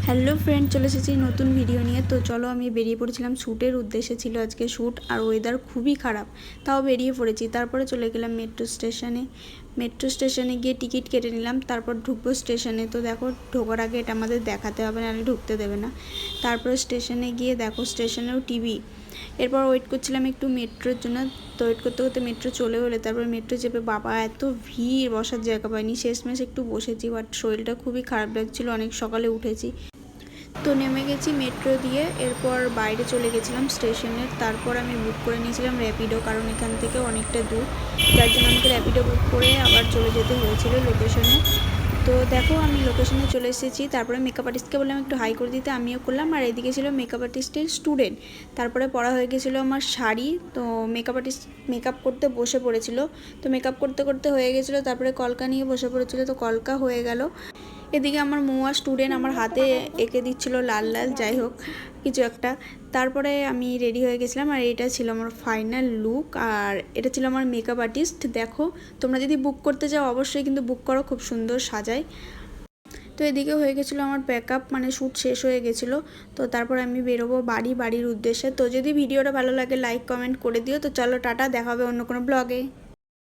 Hello friend, চলে এসেছি নতুন ভিডিও নিয়ে। তো চলো, আমি বেরিয়ে পড়েছিলাম শ্যুটের উদ্দেশ্যে। ছিল আজকে শ্যুট, আর ওয়েদার খুবই খারাপ, তাও বেরিয়ে পড়েছি। তারপরে চলে গেলাম মেট্রো স্টেশনে গিয়ে টিকিট কেটে নিলাম। তারপর ঢুকবো স্টেশনে। তো দেখো, ঢোকার আগে এটা আমাদের দেখাতে হবে, নাহলে ঢুকতে দেবে না। তারপরে স্টেশনে গিয়ে দেখো, স্টেশনেও টিভি। এরপর ওয়েট করছিলাম একটু মেট্রোর জন্য। তো ওয়েট করতে করতে মেট্রো চলে এলে, তারপর মেট্রো চেপে বাবা এত ভিড়, বসার জায়গা পাইনি। শেষমেশ একটু বসেছি, বাট শরীরটা খুবই খারাপ লাগছিলো, অনেক সকালে উঠেছি। তো নেমে গেছি মেট্রো দিয়ে। এরপর বাইরে চলে গেছিলাম স্টেশনের। তারপর আমি বুক করে নিয়েছিলাম র্যাপিডো, কারণ এখান থেকে অনেকটা দূর, যার জন্য আমাকে র্যাপিডো বুক করে আবার চলে যেতে হয়েছিল লোকেশনে। তো দেখো, আমি লোকেশনে চলে এসেছি। তারপরে মেকআপ আর্টিস্টকে বললাম একটু হাই করে দিতে, আমিও করলাম। আর এদিকে ছিল মেকআপ আর্টিস্টের স্টুডেন্ট। তারপরে পরা হয়ে গেছিলো আমার শাড়ি। তো মেকআপ আর্টিস্ট মেকআপ করতে বসে পড়েছিল। তো মেকআপ করতে করতে হয়ে গেছিলো। তারপরে কলকা নিয়ে বসে পড়েছিল, তো কলকা হয়ে গেল। এদিকে আমার মৌয়া স্টুডেন্ট আমার হাতে এঁকে দিচ্ছিল লাল লাল, যাই হোক কিছু একটা। তারপরে আমি রেডি হয়ে গেছিলাম, আর এটা ছিল আমার ফাইনাল লুক। আর এটা ছিল আমার মেকআপ আর্টিস্ট। দেখো, তোমরা যদি বুক করতে চাও অবশ্যই কিন্তু বুক করো, খুব সুন্দর সাজায়। তো এদিকে হয়ে গেছিলো আমার প্যাকআপ, মানে শ্যুট শেষ হয়ে গেছিলো। তো তারপর আমি বেরোবো বাড়ির উদ্দেশ্যে। তো যদি ভিডিওটা ভালো লাগে লাইক কমেন্ট করে দিও। তো চলো, টাটা, দেখা হবে অন্য কোনো ব্লগে।